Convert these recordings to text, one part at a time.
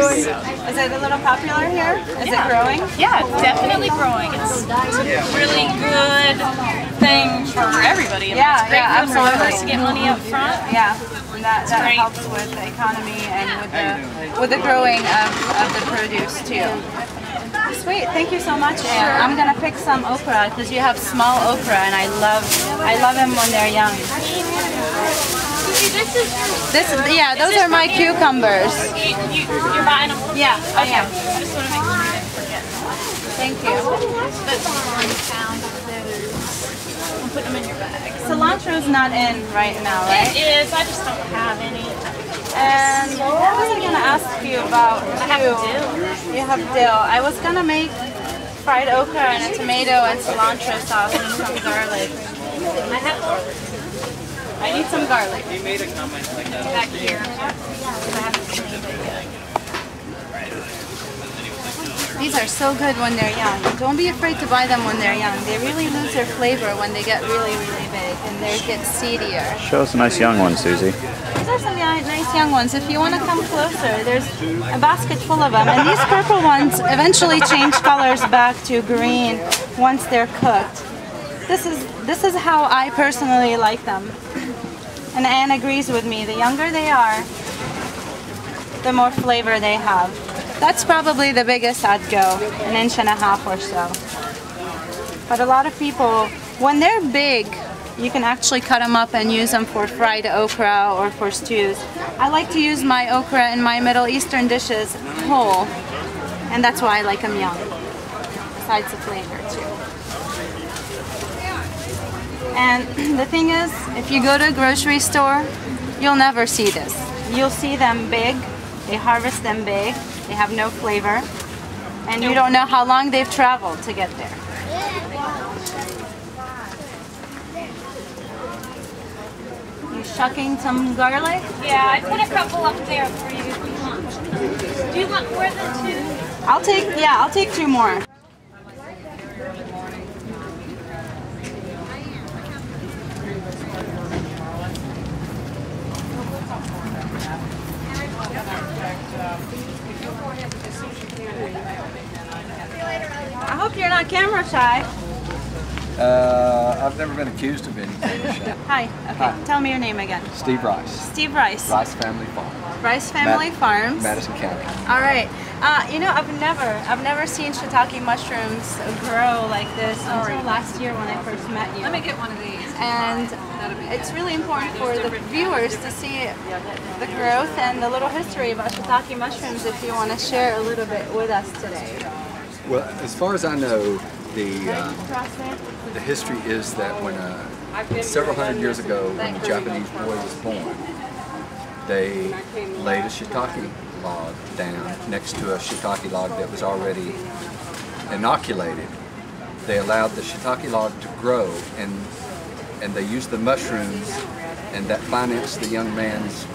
Is it a little popular here? Is it growing? Yeah, definitely growing. It's a really good thing for everybody. Yeah, it's great yeah, for farmers absolutely. to get money up front. Yeah, and that helps with the economy and with the growing of the produce too. Sweet, thank you so much. And I'm gonna pick some okra because you have small okra, and I love them when they're young. Yeah, those are my cucumbers. You're buying them? Yeah, I am. I just want to make sure you didn't forget. Thank you. That's 1 pound of those. I'll put them in your bag. Cilantro's not in right now, right? It is. I just don't have any. And what was I gonna ask you about too? I have dill. You have dill. I was gonna make fried okra and a tomato and cilantro sauce and some garlic. I have garlic. I need some garlic. He made a comment like that. Back here. Because I haven't seen it yet. These are so good when they're young. Don't be afraid to buy them when they're young. They really lose their flavor when they get really, really big and they get seedier. Show us a nice young one, Suzy. These are some nice young ones. If you want to come closer, there's a basket full of them. And these purple ones eventually change colors back to green once they're cooked. This is how I personally like them. And Anne agrees with me. The younger they are, the more flavor they have. That's probably the biggest I'd go, 1.5 inches or so. But a lot of people, when they're big, you can actually cut them up and use them for fried okra or for stews. I like to use my okra in my Middle Eastern dishes whole, and that's why I like them young, besides the flavor too. And the thing is, if you go to a grocery store, you'll never see this. You'll see them big, they harvest them big, they have no flavor, and you don't know how long they've traveled to get there. You shucking some garlic? Yeah, I put a couple up there for you if you want. Do you want more than 2? I'll take 2 more. I hope you're not camera shy. I've never been accused of being camera shy. Hi. Okay. Hi. Tell me your name again. Steve Rice. Steve Rice. Rice Family Farm. Rice Family Farms. Madison County. All right. You know, I've never seen shiitake mushrooms grow like this until last year when I first met you. Let me get one of these. And it's really important for the viewers to see the growth and the little history about shiitake mushrooms if you want to share a little bit with us today. Well, as far as I know, the history is that when several hundred years ago, when the Japanese boy was born, they laid a shiitake log down next to a shiitake log that was already inoculated. They allowed the shiitake log to grow, and they used the mushrooms, and that financed the young man's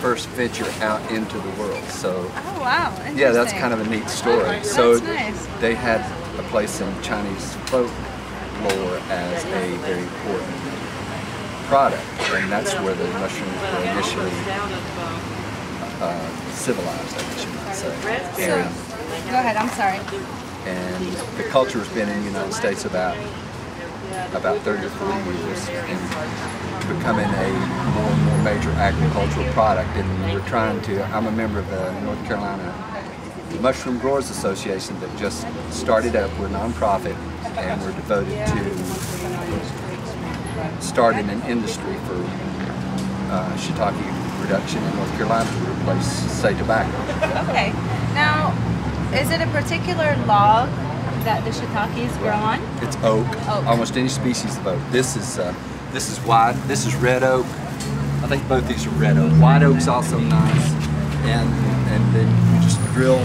first venture out into the world. So, oh wow, yeah, that's kind of a neat story. So nice. They had a place in Chinese folklore as a very important product, and that's where the mushrooms were initially civilized, I guess you might say. Go ahead, I'm sorry. And the culture has been in the United States about 30 or 40 years and becoming a more and more major agricultural product. And we're trying to, I'm a member of the North Carolina Mushroom Growers Association that just started up. We're a nonprofit, and we're devoted to starting an industry for shiitake production in North Carolina to replace, say, tobacco. Okay. Now, is it a particular log that the shiitakes grow on? It's oak. Oak. Almost any species of oak. This is white. This is red oak. I think both these are red oak. White oak's also nice, and then you just drill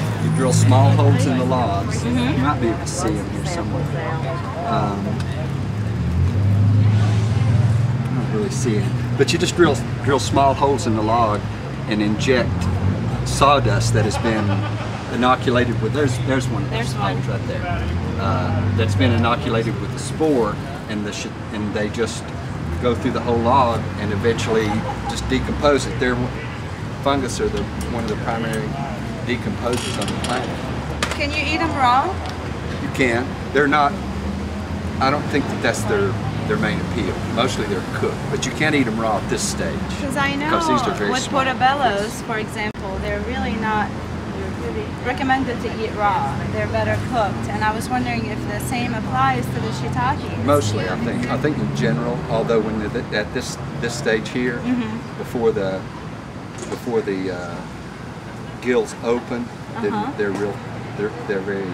small holes in the logs. Mm-hmm. You might be able to see them here somewhere. I don't really see it, but you just drill small holes in the log and inject sawdust that has been inoculated with. There's one of those holes right there. That's been inoculated with the spore, and they just go through the whole log and eventually just decompose it. Fungus are one of the primary decomposes on the planet. Can you eat them raw? You can. They're not, I don't think that that's their main appeal. Mostly they're cooked, but you can't eat them raw at this stage. Because I know these are very with small. portobellos, for example, they're really not recommended to eat raw. They're better cooked. And I was wondering if the same applies to the shiitake. Mostly, I think. I think in general, although when they're at this stage here, before the gills open, then they're very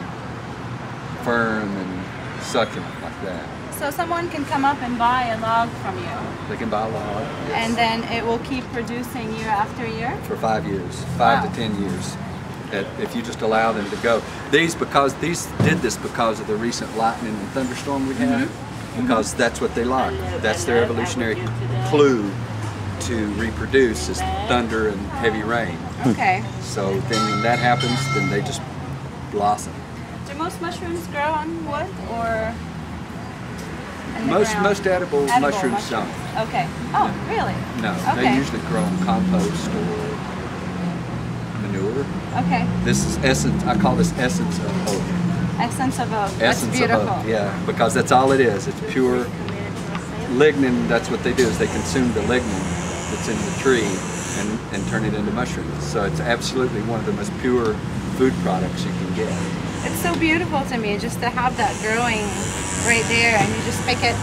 firm and succulent like that. So someone can come up and buy a log from you. They can buy a log. Yes. And then it will keep producing year after year? For 5 years, 5 to 10 years. If you just allow them to go. These did this because of the recent lightning and thunderstorm we had, because that's what they like. That's their evolutionary clue to reproduce is thunder and heavy rain. Okay. So then when that happens, then they just blossom. Do most mushrooms grow on wood or in the ground? Most edible mushrooms don't. Okay. Oh, really? No, Okay. they usually grow on compost or manure. Okay. This is essence, I call this essence of oak. Essence of oak. That's Essence beautiful. of oak, yeah, because that's all it is. It's pure lignin. That's what they do, is they consume the lignin that's in the tree and turn it into mushrooms. So it's absolutely one of the most pure food products you can get. It's so beautiful to me just to have that growing right there and you just pick it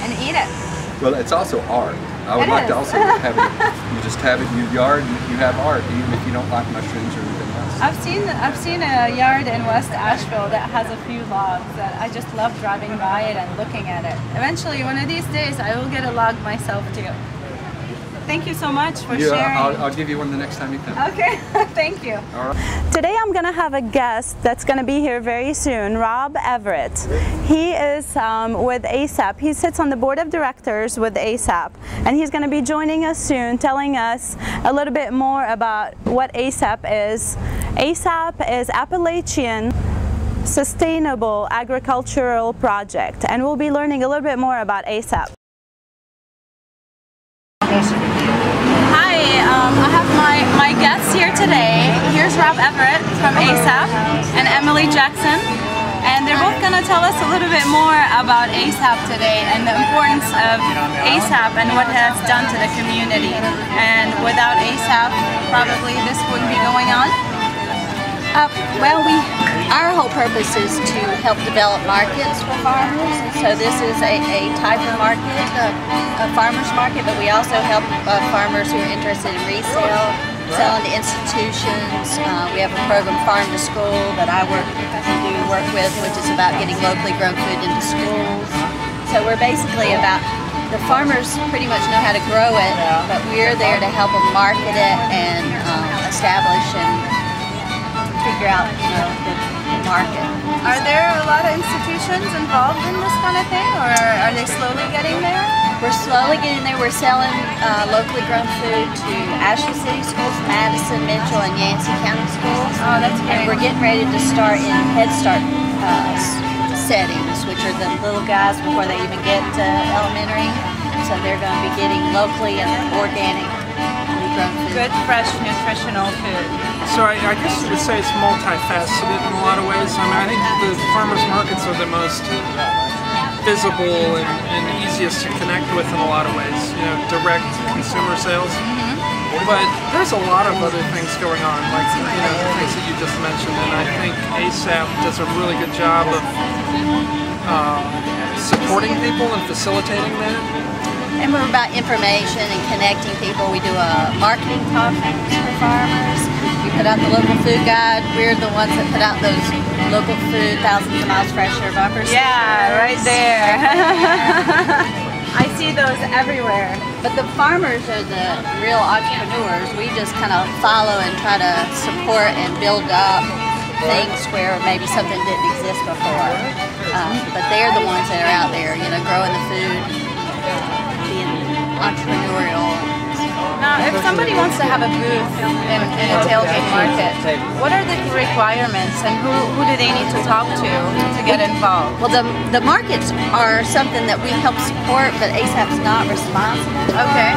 and eat it. Well, it's also art. I would like to also have it, you just have it in your yard and you have art, even if you don't like mushrooms or anything else. I've seen a yard in West Asheville that has a few logs that I just love driving by it and looking at it. Eventually, one of these days, I will get a log myself too. Thank you so much for sharing. I'll give you one the next time you come. Okay, thank you. All right. Today I'm going to have a guest that's going to be here very soon, Rob Everett. He is with ASAP. He sits on the board of directors with ASAP, and he's going to be joining us soon, telling us a little bit more about what ASAP is. ASAP is Appalachian Sustainable Agricultural Project, and we'll be learning a little bit more about ASAP. Hi, I have my guests here today. Here's Rob Everett from ASAP and Emily Jackson, and they're both going to tell us a little bit more about ASAP today and the importance of ASAP and what it has done to the community. And without ASAP, probably this wouldn't be going on. Well, our whole purpose is to help develop markets for farmers. So this is a type of market, a farmer's market, but we also help farmers who are interested in resale, selling to institutions. We have a program, Farm to School, that I work with, which is about getting locally grown food into schools. So we're basically about, the farmers pretty much know how to grow it, but we're there to help them market it and establish and figure out, the market. Are there a lot of institutions involved in this kind of thing, or are they slowly getting there? We're slowly getting there. We're selling locally grown food to Ashley City Schools, Madison, Mitchell, and Yancey County Schools. Oh, that's great. And we're getting ready to start in Head Start settings, which are the little guys before they even get to elementary. So they're going to be getting locally and organic grown food. Good, fresh, nutritional food. So I guess you would say it's multifaceted in a lot of ways. I mean, I think the farmers markets are the most visible and easiest to connect with in a lot of ways. Direct consumer sales. But there's a lot of other things going on, like the things that you just mentioned, and I think ASAP does a really good job of supporting people and facilitating that. And we're about information and connecting people. We do a marketing conference for farmers. We put out the local food guide. We're the ones that put out those local food, thousands of miles fresher bumpers. Yeah, right there. I see those everywhere. But the farmers are the real entrepreneurs. We just kind of follow and try to support and build up things where maybe something didn't exist before. But they're the ones that are out there, growing the food, being entrepreneurial. Now, if somebody wants to have a booth in a tailgate market, what are the requirements and who do they need to talk to get involved? Well, the markets are something that we help support, but ASAP's not responsible for. Okay.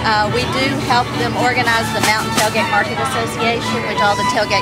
We do help them organize the Mountain Tailgate Market Association, which all the tailgate